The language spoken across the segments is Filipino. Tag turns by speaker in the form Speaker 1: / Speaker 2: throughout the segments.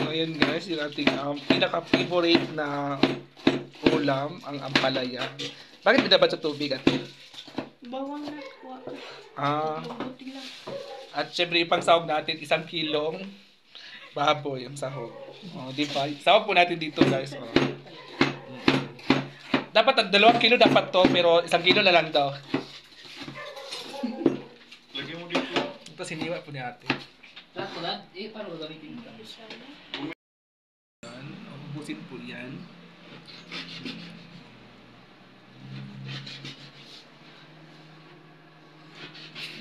Speaker 1: So, ayan guys, yung ating pinaka-favorite na ulam, ang ampalaya. Bakit binabat sa tubig ate?
Speaker 2: Bawang na. Buti lang.
Speaker 1: At syempre, yung pangsahog natin, 1 kilong baboy ang sahog. Di ba? Sahog po natin dito guys. Dapat 2 kilo dapat to, pero 1 kilo na lang daw.
Speaker 3: Lagyan mo dito.
Speaker 1: Ito siniwa po ni ate.
Speaker 4: Lahat, paano gamitin ito?
Speaker 1: Ubusin po yan.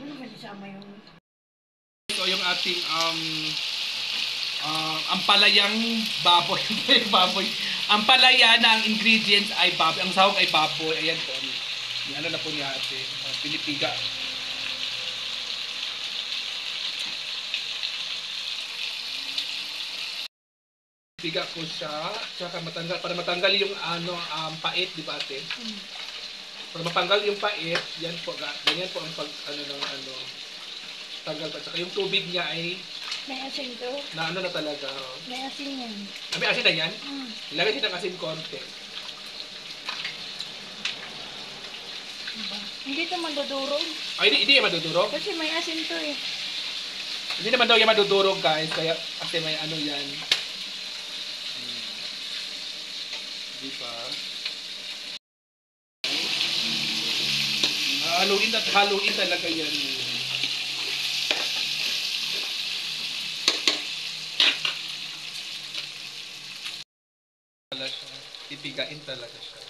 Speaker 2: Ano naman isama yung...
Speaker 1: So yung ating ampalayang baboy. Baboy. Ampalaya na ang ingredients ay baboy. Ang sahog ay baboy. Ayan po. Yung ano na po niya ate. Pinipiga. Piga ko siya, tsaka matanggal, para matanggal yung pait, di ba ate? Para matanggal yung pait, yan po, ganyan po ang tanggal pa. Tsaka yung tubig niya ay
Speaker 2: May asin to.
Speaker 1: na talaga.
Speaker 2: May asin yan.
Speaker 1: May asin na yan? Ilagay din ng asin konti.
Speaker 2: Hindi ito madudurog.
Speaker 1: Ay, hindi yan madudurog?
Speaker 2: Kasi may asin to eh.
Speaker 1: Hindi naman daw yan madudurog guys, kaya kasi may ano yan. Diba? Haluin at haluin talaga yan. Ipigain talaga siya.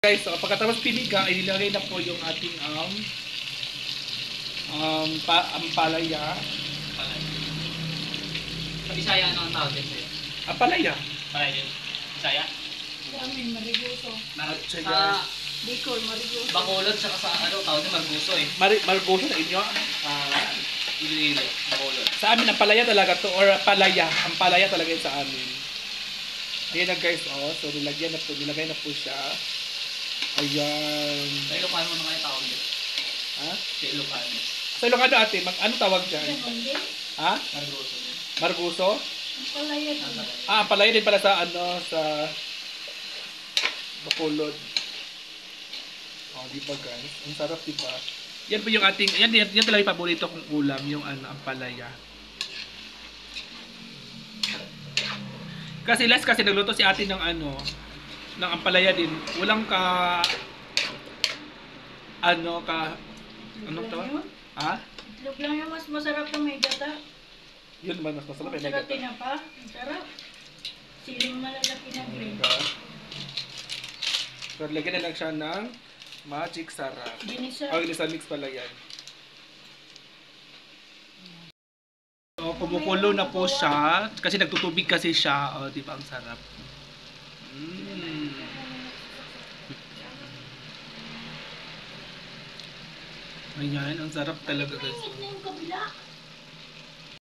Speaker 1: Guys, so pagkatapos piniga, ay nilagay na po yung ating ampalaya.
Speaker 4: Sa Bisaya, ano ang tawag din sa'yo?
Speaker 1: Ampalaya.
Speaker 4: Palaya. Bisaya?
Speaker 2: Sa amin, marigoso.
Speaker 4: Sa
Speaker 2: Bicol, marigoso.
Speaker 4: Bacolod, saka sa ano, tawag din Marguso eh.
Speaker 1: Margoso na inyo.
Speaker 4: Iloilo, Bacolod.
Speaker 1: Sa amin, ampalaya talaga to, or palaya. Ampalaya talaga yun sa amin. Ayan na guys, so nilagay na po siya. Ayan.
Speaker 4: Sa Ilocano naman yung tawag din.
Speaker 1: Ha?
Speaker 4: Sa Ilocano.
Speaker 1: Sa Ilocano ate, ano tawag dyan? Ha?
Speaker 4: Marguso din.
Speaker 1: Marguso?
Speaker 2: Palaya din.
Speaker 1: Ampalaya din pala sa sa Bacolod. Di ba guys? Ang sarap, di ba? Yan po yung ating, yan talaga yung paborito kong ulam, yung ampalaya. Kasi nagluto si ate ng ng ampalaya din. Walang anong tawag? Ha?
Speaker 2: Itlog lang yung mas masarap na may gata.
Speaker 1: Yun man, mas masarap yung
Speaker 2: Masarap
Speaker 1: gata.
Speaker 2: tinapa. Ang sarap. Siling malalaki na green.
Speaker 1: So, lagyan na lang siya ng magic sarap.
Speaker 2: Ginisa.
Speaker 1: Ginisa mix pala yan. So, kumukulo na po siya. Kasi nagtutubig kasi siya. Di ba? Ang sarap. Ayan, ang sarap talaga guys.
Speaker 2: Yung kabila.